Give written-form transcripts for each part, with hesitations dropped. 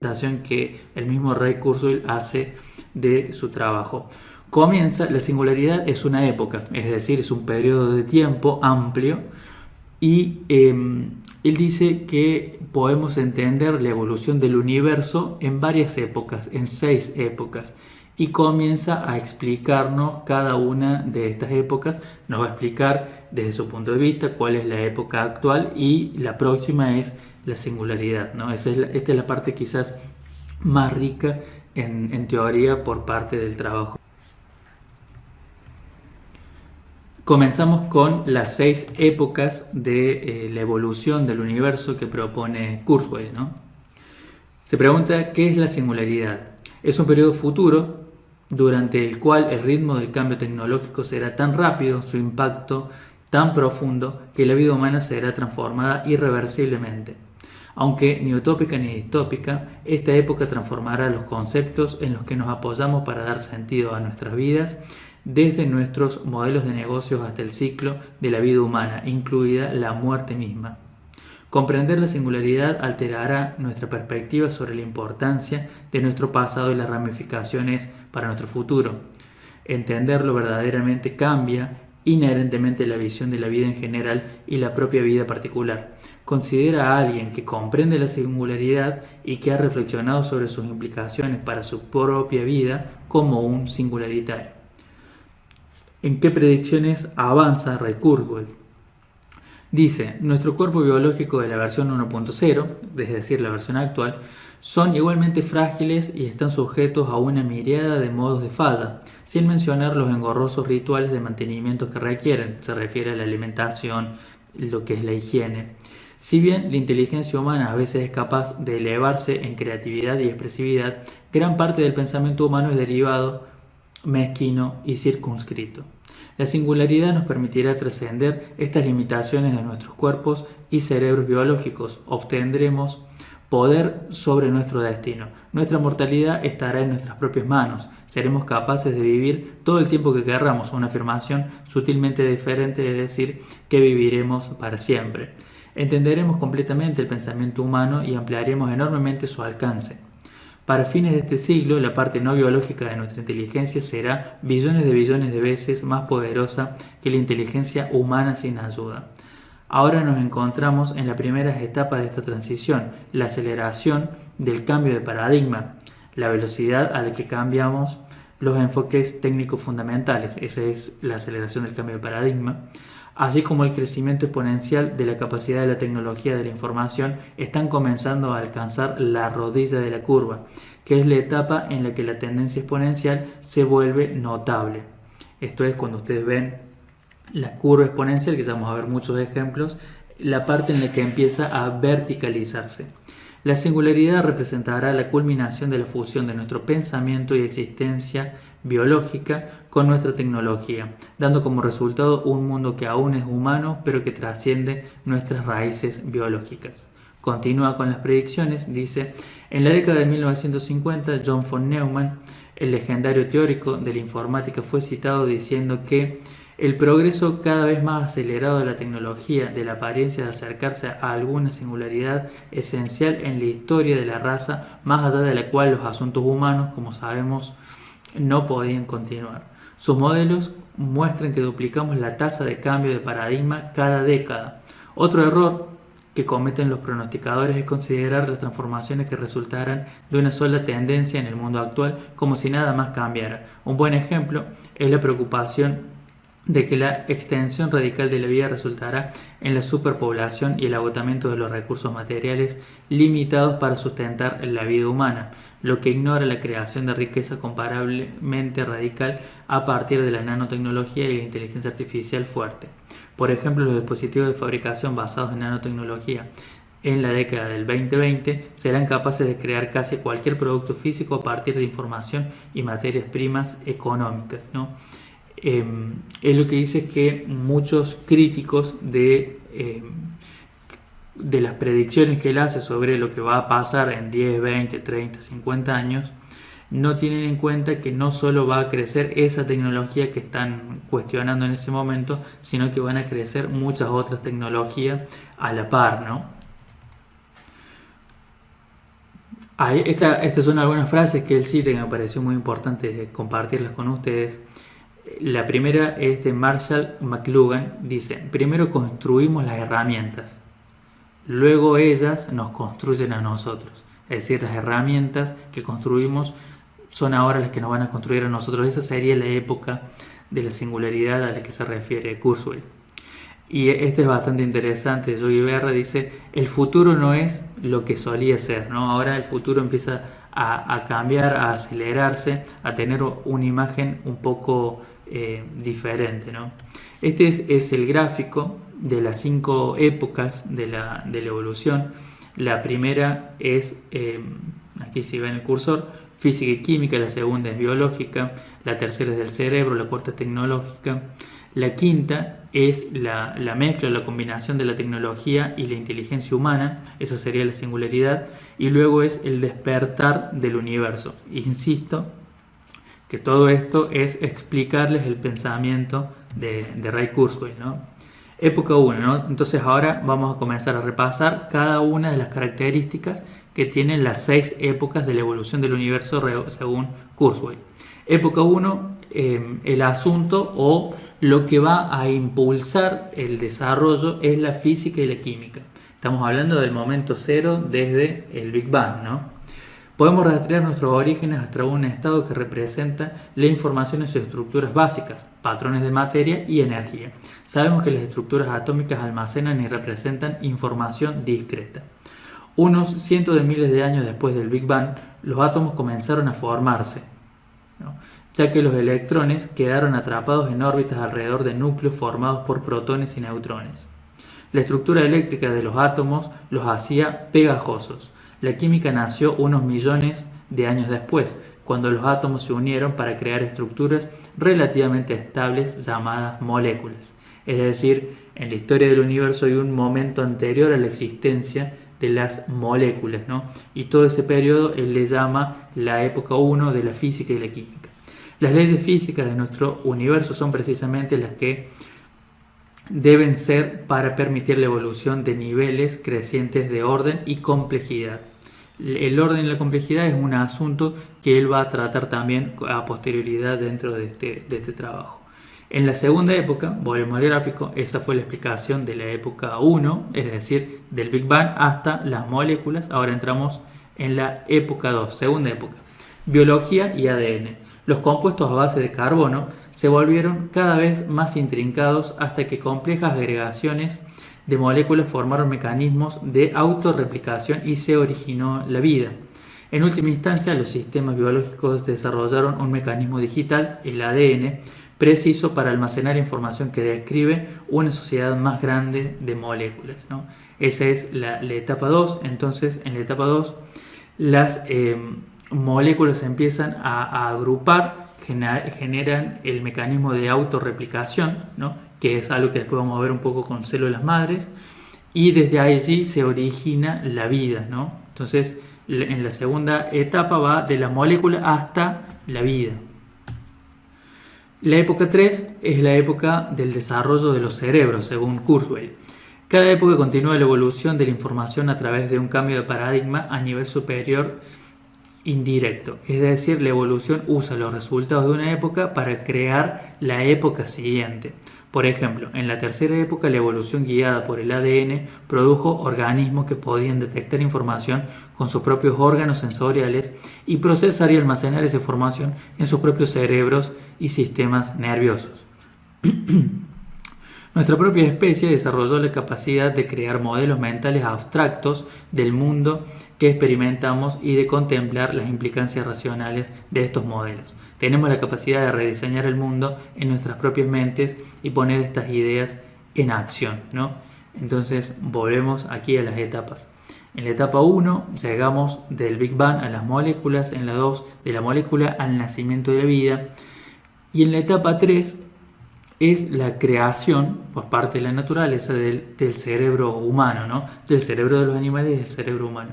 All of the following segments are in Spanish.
que el mismo Ray Kurzweil hace de su trabajo. Comienza, la singularidad es una época, es decir, es un periodo de tiempo amplio y él dice que podemos entender la evolución del universo en varias épocas, en 6 épocas, y comienza a explicarnos cada una de estas épocas. Nos va a explicar desde su punto de vista cuál es la época actual y la próxima es la singularidad, ¿no? Esta es la parte quizás más rica en teoría por parte del trabajo. Comenzamos con las 6 épocas de la evolución del universo que propone Kurzweil, ¿no? Se pregunta, ¿qué es la singularidad? Es un periodo futuro durante el cual el ritmo del cambio tecnológico será tan rápido, su impacto tan profundo, que la vida humana será transformada irreversiblemente. Aunque ni utópica ni distópica, esta época transformará los conceptos en los que nos apoyamos para dar sentido a nuestras vidas, desde nuestros modelos de negocios hasta el ciclo de la vida humana, incluida la muerte misma. Comprender la singularidad alterará nuestra perspectiva sobre la importancia de nuestro pasado y las ramificaciones para nuestro futuro. Entenderlo verdaderamente cambia inherentemente la visión de la vida en general y la propia vida particular. Considera a alguien que comprende la singularidad y que ha reflexionado sobre sus implicaciones para su propia vida como un singularitario. ¿En qué predicciones avanza Ray Kurzweil? Dice, nuestro cuerpo biológico de la versión 1.0, es decir, la versión actual, son igualmente frágiles y están sujetos a una miríada de modos de falla, sin mencionar los engorrosos rituales de mantenimiento que requieren. Se refiere a la alimentación, lo que es la higiene. Si bien la inteligencia humana a veces es capaz de elevarse en creatividad y expresividad, gran parte del pensamiento humano es derivado, mezquino y circunscrito. La singularidad nos permitirá trascender estas limitaciones de nuestros cuerpos y cerebros biológicos. Obtendremos poder sobre nuestro destino. Nuestra mortalidad estará en nuestras propias manos. Seremos capaces de vivir todo el tiempo que querramos. Una afirmación sutilmente diferente de decir que viviremos para siempre. Entenderemos completamente el pensamiento humano y ampliaremos enormemente su alcance. Para fines de este siglo, la parte no biológica de nuestra inteligencia será billones de veces más poderosa que la inteligencia humana sin ayuda. Ahora nos encontramos en las primeras etapas de esta transición, la aceleración del cambio de paradigma, la velocidad a la que cambiamos los enfoques técnicos fundamentales, esa es la aceleración del cambio de paradigma, así como el crecimiento exponencial de la capacidad de la tecnología de la información, están comenzando a alcanzar la rodilla de la curva, que es la etapa en la que la tendencia exponencial se vuelve notable. Esto es cuando ustedes ven la curva exponencial, que ya vamos a ver muchos ejemplos, la parte en la que empieza a verticalizarse. La singularidad representará la culminación de la fusión de nuestro pensamiento y existencia biológica con nuestra tecnología, dando como resultado un mundo que aún es humano, pero que trasciende nuestras raíces biológicas. Continúa con las predicciones, dice, en la década de 1950, John von Neumann, el legendario teórico de la informática, fue citado diciendo que el progreso cada vez más acelerado de la tecnología, de la apariencia de acercarse a alguna singularidad esencial en la historia de la raza, más allá de la cual los asuntos humanos, como sabemos, no podían continuar. Sus modelos muestran que duplicamos la tasa de cambio de paradigma cada década. Otro error que cometen los pronosticadores es considerar las transformaciones que resultaran de una sola tendencia en el mundo actual como si nada más cambiara. Un buen ejemplo es la preocupación de que la extensión radical de la vida resultará en la superpoblación y el agotamiento de los recursos materiales limitados para sustentar la vida humana, lo que ignora la creación de riqueza comparablemente radical a partir de la nanotecnología y la inteligencia artificial fuerte. Por ejemplo, los dispositivos de fabricación basados en nanotecnología en la década del 2020 serán capaces de crear casi cualquier producto físico a partir de información y materias primas económicas, ¿no? Es lo que dice que muchos críticos de las predicciones que él hace sobre lo que va a pasar en 10, 20, 30, 50 años, no tienen en cuenta que no solo va a crecer esa tecnología que están cuestionando en ese momento, sino que van a crecer muchas otras tecnologías a la par, ¿no? Estas son algunas frases que él cita que me pareció muy importante compartirlas con ustedes. La primera es de Marshall McLuhan, dice: primero construimos las herramientas, luego ellas nos construyen a nosotros. Es decir, las herramientas que construimos son ahora las que nos van a construir a nosotros. Esa sería la época de la singularidad a la que se refiere Kurzweil. Y este es bastante interesante. Yogi Berra dice: el futuro no es lo que solía ser, ¿no? Ahora el futuro empieza a cambiar, a acelerarse, a tener una imagen un poco diferente, ¿no? Este es el gráfico de las 5 épocas de la evolución. La primera es, aquí si ven el cursor, física y química. La segunda es biológica. La tercera es del cerebro. La cuarta es tecnológica. La quinta es la mezcla, la combinación de la tecnología y la inteligencia humana. Esa sería la singularidad. Y luego es el despertar del universo. Insisto que todo esto es explicarles el pensamiento de Ray Kurzweil, ¿no? Época 1, ¿no? Entonces ahora vamos a comenzar a repasar cada una de las características que tienen las 6 épocas de la evolución del universo según Kurzweil. Época 1, el asunto o lo que va a impulsar el desarrollo es la física y la química. Estamos hablando del momento cero desde el Big Bang, ¿no? Podemos rastrear nuestros orígenes hasta un estado que representa la información en sus estructuras básicas, patrones de materia y energía. Sabemos que las estructuras atómicas almacenan y representan información discreta. Unos cientos de miles de años después del Big Bang, los átomos comenzaron a formarse, ¿no? Ya que los electrones quedaron atrapados en órbitas alrededor de núcleos formados por protones y neutrones. La estructura eléctrica de los átomos los hacía pegajosos. La química nació unos millones de años después, cuando los átomos se unieron para crear estructuras relativamente estables llamadas moléculas. Es decir, en la historia del universo hay un momento anterior a la existencia de las moléculas, ¿no? Y todo ese periodo él le llama la época 1 de la física y la química. Las leyes físicas de nuestro universo son precisamente las que deben ser para permitir la evolución de niveles crecientes de orden y complejidad. El orden y la complejidad es un asunto que él va a tratar también a posterioridad dentro de este trabajo. En la segunda época, volvemos al gráfico, esa fue la explicación de la época 1, es decir, del Big Bang hasta las moléculas. Ahora entramos en la época 2, segunda época, biología y ADN. Los compuestos a base de carbono se volvieron cada vez más intrincados hasta que complejas agregaciones de moléculas formaron mecanismos de autorreplicación y se originó la vida. En última instancia, los sistemas biológicos desarrollaron un mecanismo digital, el ADN, preciso para almacenar información que describe una sociedad más grande de moléculas, ¿no? Esa es la etapa 2. Entonces, en la etapa 2, las moléculas se empiezan a agrupar, generan el mecanismo de autorreplicación, ¿no? Que es algo que después vamos a ver un poco con células madres, y desde allí se origina la vida, ¿no? Entonces, en la segunda etapa va de la molécula hasta la vida. La época 3 es la época del desarrollo de los cerebros, según Kurzweil. Cada época continúa la evolución de la información a través de un cambio de paradigma a nivel superior indirecto, es decir, la evolución usa los resultados de una época para crear la época siguiente. Por ejemplo, en la tercera época, la evolución guiada por el ADN produjo organismos que podían detectar información con sus propios órganos sensoriales y procesar y almacenar esa información en sus propios cerebros y sistemas nerviosos. Nuestra propia especie desarrolló la capacidad de crear modelos mentales abstractos del mundo que experimentamos y de contemplar las implicancias racionales de estos modelos. Tenemos la capacidad de rediseñar el mundo en nuestras propias mentes y poner estas ideas en acción, ¿no? Entonces volvemos aquí a las etapas. En la etapa 1 llegamos del Big Bang a las moléculas, en la 2 de la molécula al nacimiento de la vida, y en la etapa 3 es la creación por parte de la naturaleza del cerebro humano, ¿no? Del cerebro de los animales y del cerebro humano,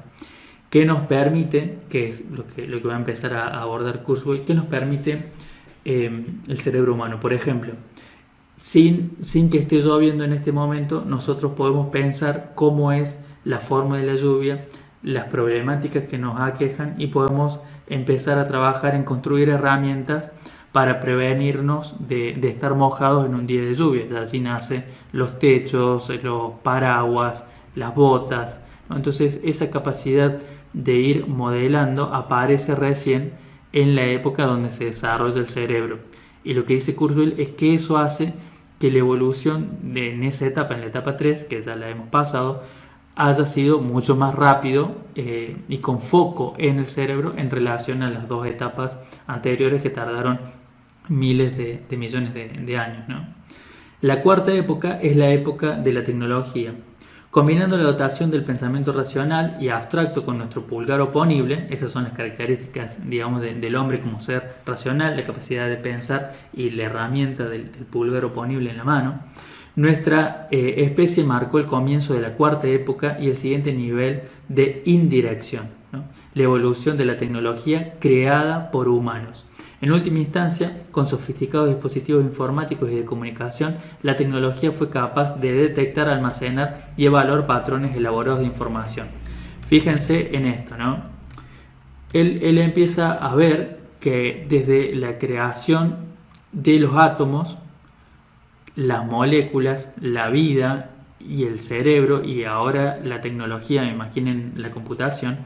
que nos permite, que es lo que va a empezar a abordar Kurzweil, que nos permite el cerebro humano. Por ejemplo, sin que esté lloviendo en este momento, nosotros podemos pensar cómo es la forma de la lluvia las problemáticas que nos aquejan y podemos empezar a trabajar en construir herramientas para prevenirnos de estar mojados en un día de lluvia. De allí nacen los techos, los paraguas, las botas, ¿no? Entonces esa capacidad de ir modelando aparece recién en la época donde se desarrolla el cerebro. Y lo que dice Kurzweil es que eso hace que la evolución en esa etapa, en la etapa 3, que ya la hemos pasado, haya sido mucho más rápido y con foco en el cerebro en relación a las dos etapas anteriores que tardaron miles de millones de años, ¿no? La cuarta época es la época de la tecnología. Combinando la dotación del pensamiento racional y abstracto con nuestro pulgar oponible, esas son las características, digamos, del hombre como ser racional, la capacidad de pensar y la herramienta del pulgar oponible en la mano, nuestra especie marcó el comienzo de la cuarta época y el siguiente nivel de indirección, ¿no? La evolución de la tecnología creada por humanos. En última instancia, con sofisticados dispositivos informáticos y de comunicación, la tecnología fue capaz de detectar, almacenar y evaluar patrones elaborados de información. Fíjense en esto, ¿no? Él empieza a ver que desde la creación de los átomos, las moléculas, la vida y el cerebro, y ahora la tecnología, imaginen la computación,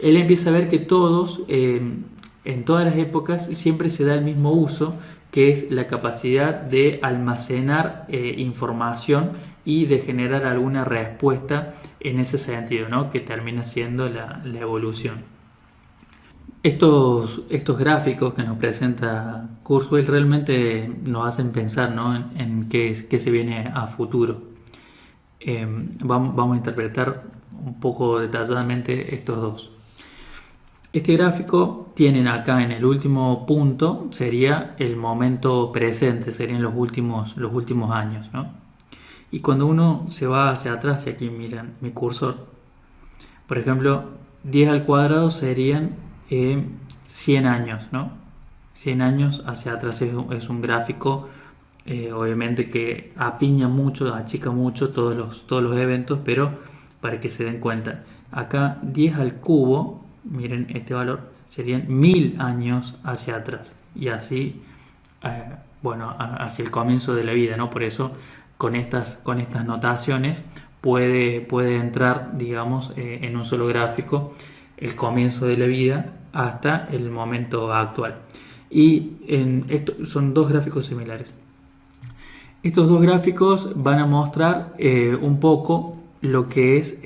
él empieza a ver que todos, en todas las épocas, siempre se da el mismo uso, que es la capacidad de almacenar información y de generar alguna respuesta en ese sentido, ¿no? Que termina siendo la evolución. Estos gráficos que nos presenta Kurzweil realmente nos hacen pensar, ¿no? en qué se viene a futuro. Vamos a interpretar un poco detalladamente estos dos. Este gráfico tienen acá en el último punto, sería el momento presente, serían los últimos años, ¿no? Y cuando uno se va hacia atrás, y aquí miran mi cursor, por ejemplo, 10 al cuadrado serían 100 años, ¿no? 100 años hacia atrás es un gráfico, obviamente que apiña mucho, achica mucho todos los eventos, pero para que se den cuenta, acá 10 al cubo, miren este valor, serían 1000 años hacia atrás, y así, hacia el comienzo de la vida, ¿no? Por eso con estas notaciones puede entrar, digamos, en un solo gráfico el comienzo de la vida hasta el momento actual. Y esto son dos gráficos similares. Estos dos gráficos van a mostrar un poco lo que es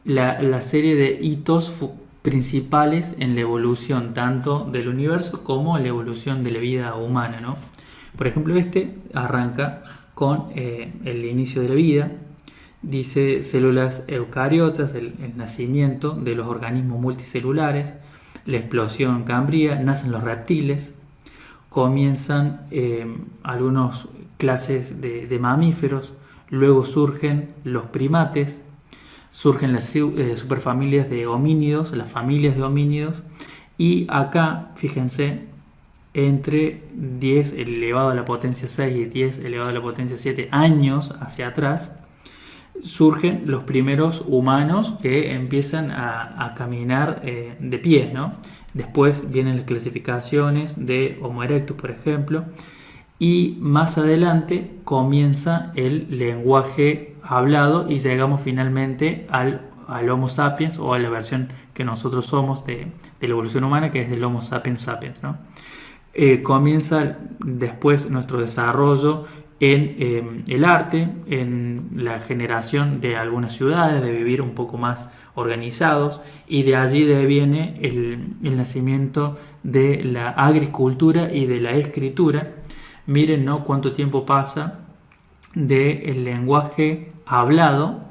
la serie de hitos principales en la evolución tanto del universo como la evolución de la vida humana, ¿no? Por ejemplo, este arranca con el inicio de la vida. Dice células eucariotas, el nacimiento de los organismos multicelulares, la explosión cámbrica, nacen los reptiles, comienzan algunas clases de mamíferos, luego surgen los primates, surgen las superfamilias de homínidos, las familias de homínidos, y acá, fíjense, entre 10 elevado a la potencia 6 y 10 elevado a la potencia 7 años hacia atrás, surgen los primeros humanos que empiezan a caminar de pie, ¿no? Después vienen las clasificaciones de Homo erectus, por ejemplo, y más adelante comienza el lenguaje hablado y llegamos finalmente al Homo sapiens, o a la versión que nosotros somos de la evolución humana, que es del Homo sapiens sapiens, ¿no? Comienza después nuestro desarrollo en el arte, en la generación de algunas ciudades, de vivir un poco más organizados, y de allí viene el nacimiento de la agricultura y de la escritura. Miren, ¿no?, cuánto tiempo pasa del lenguaje hablado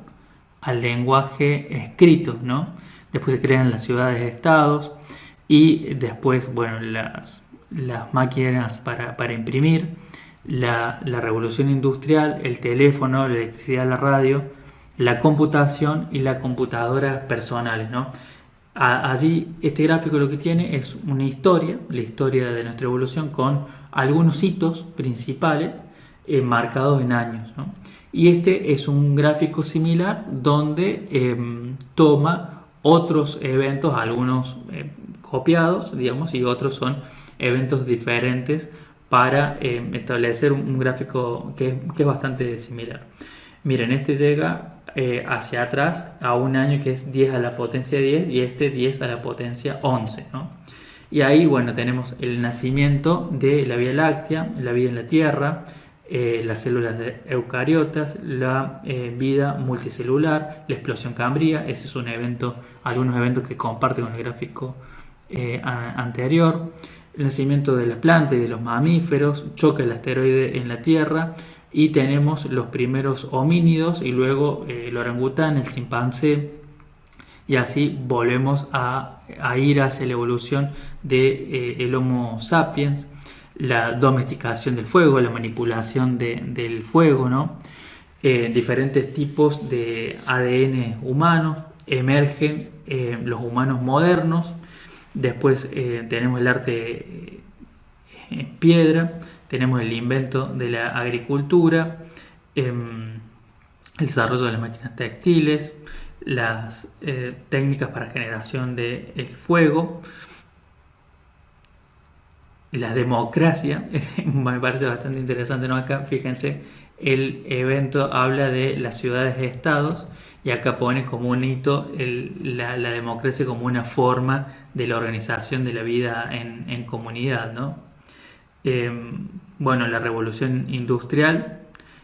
al lenguaje escrito, ¿no? Después se crean las ciudades-estados y después, bueno, las máquinas para imprimir, la revolución industrial, el teléfono, la electricidad, la radio, la computación y las computadoras personales, ¿no? Allí este gráfico lo que tiene es una historia, la historia de nuestra evolución con algunos hitos principales marcados en años, ¿no? Y este es un gráfico similar donde toma otros eventos, algunos copiados, digamos, y otros son eventos diferentes para establecer un gráfico que es bastante similar. Miren, este llega hacia atrás a un año que es 10 a la potencia 10 y este 10 a la potencia 11, ¿no? Y ahí, bueno, tenemos el nacimiento de la Vía Láctea, la vida en la Tierra, las células de eucariotas, la vida multicelular, la explosión cámbrica. Ese es un evento, algunos eventos que comparte con el gráfico anterior. El nacimiento de la planta y de los mamíferos, choca el asteroide en la Tierra y tenemos los primeros homínidos y luego el orangután, el chimpancé, y así volvemos a ir hacia la evolución del Homo sapiens, la domesticación del fuego, la manipulación del fuego, ¿no? Diferentes tipos de ADN humanos, emergen los humanos modernos. Después tenemos el arte en piedra, tenemos el invento de la agricultura, el desarrollo de las máquinas textiles, las técnicas para generación del fuego, la democracia. Me parece bastante interesante, ¿no? Acá, fíjense, el evento habla de las ciudades-estados y acá pone como un hito la democracia como una forma de la organización de la vida en comunidad, ¿no? Bueno, la revolución industrial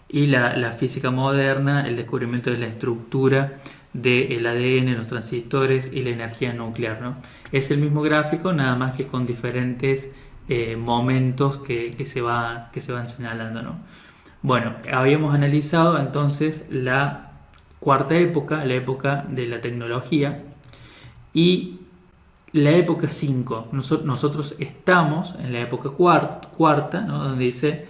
y la física moderna, el descubrimiento de la estructura del ADN, los transistores y la energía nuclear, ¿no? Es el mismo gráfico, nada más que con diferentes momentos que se van señalando, ¿no? Bueno, habíamos analizado entonces la cuarta época, la época de la tecnología, y la época 5. Nosotros estamos en la época cuarta, ¿no? Donde dice: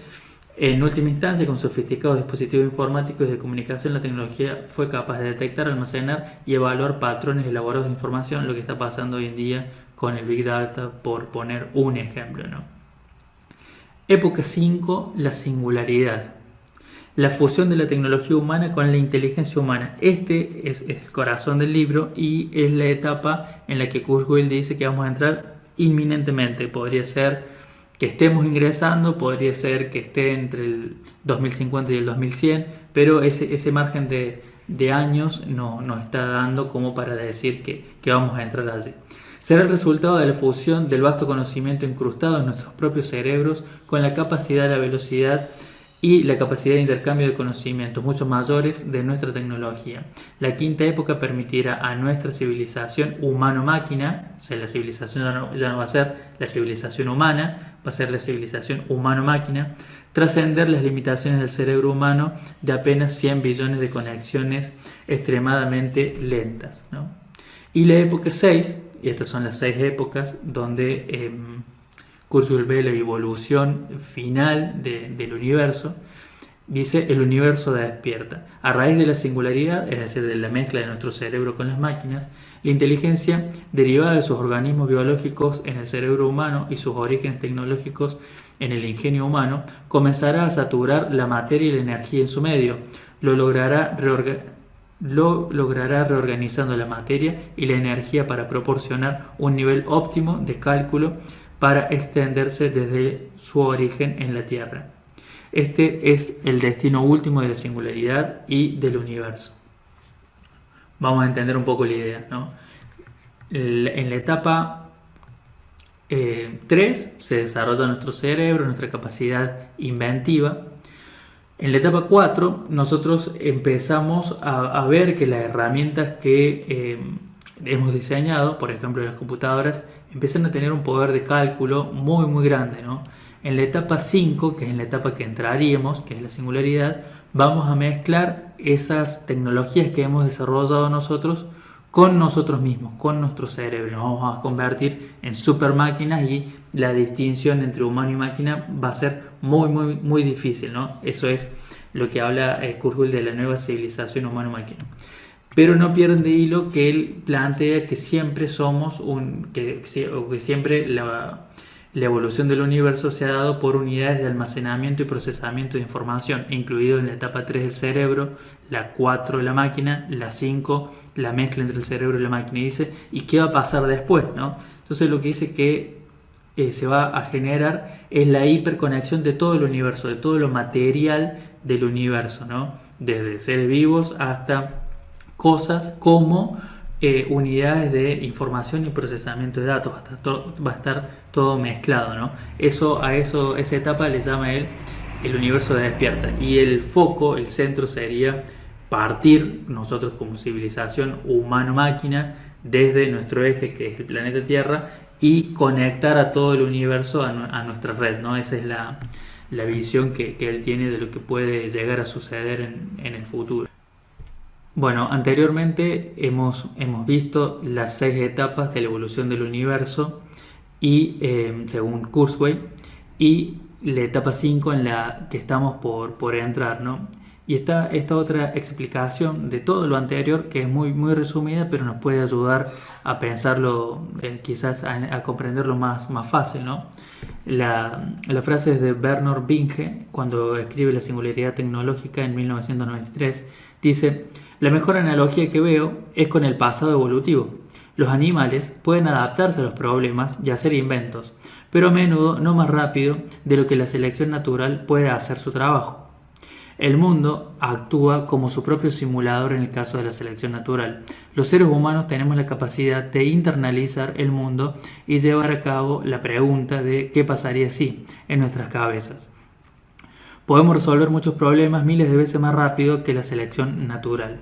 en última instancia, con sofisticados dispositivos informáticos y de comunicación, la tecnología fue capaz de detectar, almacenar y evaluar patrones elaborados de información, lo que está pasando hoy en día con el Big Data, por poner un ejemplo, ¿no? Época 5, la singularidad. La fusión de la tecnología humana con la inteligencia humana. Este es el corazón del libro y es la etapa en la que Kurzweil dice que vamos a entrar inminentemente. Podría ser que estemos ingresando, podría ser que esté entre el 2050 y el 2100, pero ese margen de años no nos está dando como para decir que vamos a entrar allí. Será el resultado de la fusión del vasto conocimiento incrustado en nuestros propios cerebros con la capacidad, la velocidad y la capacidad de intercambio de conocimientos mucho mayores de nuestra tecnología. La quinta época permitirá a nuestra civilización humano-máquina, o sea, la civilización ya no va a ser la civilización humana, va a ser la civilización humano-máquina, trascender las limitaciones del cerebro humano de apenas 100 billones de conexiones extremadamente lentas, ¿no? Y la época 6, y estas son las 6 épocas donde Kurzweil ve la evolución final del universo. Dice: el universo despierta. A raíz de la singularidad, es decir, de la mezcla de nuestro cerebro con las máquinas, la inteligencia derivada de sus organismos biológicos en el cerebro humano y sus orígenes tecnológicos en el ingenio humano, comenzará a saturar la materia y la energía en su medio. Lo logrará reorganizando la materia y la energía para proporcionar un nivel óptimo de cálculo para extenderse desde su origen en la Tierra. Este es el destino último de la singularidad y del universo. Vamos a entender un poco la idea, ¿no? En la etapa 3 se desarrolla nuestro cerebro, nuestra capacidad inventiva. En la etapa 4 nosotros empezamos a ver que las herramientas que hemos diseñado, por ejemplo las computadoras, empiezan a tener un poder de cálculo muy muy grande, ¿no? En la etapa 5, que es en la etapa que entraríamos, que es la singularidad, vamos a mezclar esas tecnologías que hemos desarrollado nosotros con nosotros mismos, con nuestro cerebro. Nos vamos a convertir en super máquinas y la distinción entre humano y máquina va a ser muy muy muy difícil, ¿no? Eso es lo que habla Kurzweil de la nueva civilización humano-máquina. Pero no pierden de hilo que él plantea que siempre somos que siempre La evolución del universo se ha dado por unidades de almacenamiento y procesamiento de información, incluido en la etapa 3 del cerebro, la 4 la máquina, la 5 la mezcla entre el cerebro y la máquina. Y dice, ¿y qué va a pasar después, no? Entonces lo que dice que se va a generar es la hiperconexión de todo el universo, de todo lo material del universo, ¿no? Desde seres vivos hasta cosas como unidades de información y procesamiento de datos. Va a estar todo mezclado, ¿no? Esa etapa le llama él el universo de despierta. Y el foco, el centro sería partir nosotros como civilización humano-máquina desde nuestro eje, que es el planeta Tierra, y conectar a todo el universo a nuestra red, ¿no? Esa es la visión que él tiene de lo que puede llegar a suceder en el futuro. Bueno, anteriormente hemos visto las 6 etapas de la evolución del universo y según Kurzweil, y la etapa 5 en la que estamos por entrar, ¿no? Y está esta otra explicación de todo lo anterior, que es muy, muy resumida, pero nos puede ayudar a pensarlo, quizás a comprenderlo más fácil, ¿no? La frase es de Bernard Binge, cuando escribe La singularidad tecnológica en 1993. Dice: la mejor analogía que veo es con el pasado evolutivo. Los animales pueden adaptarse a los problemas y hacer inventos, pero a menudo no más rápido de lo que la selección natural puede hacer su trabajo. El mundo actúa como su propio simulador en el caso de la selección natural. Los seres humanos tenemos la capacidad de internalizar el mundo y llevar a cabo la pregunta de ¿qué pasaría si? En nuestras cabezas. Podemos resolver muchos problemas miles de veces más rápido que la selección natural.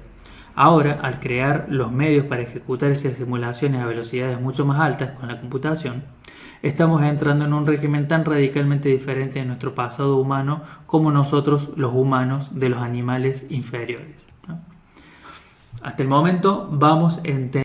Ahora, al crear los medios para ejecutar esas simulaciones a velocidades mucho más altas con la computación, estamos entrando en un régimen tan radicalmente diferente de nuestro pasado humano como nosotros, los humanos, de los animales inferiores, ¿no? Hasta el momento vamos entendiendo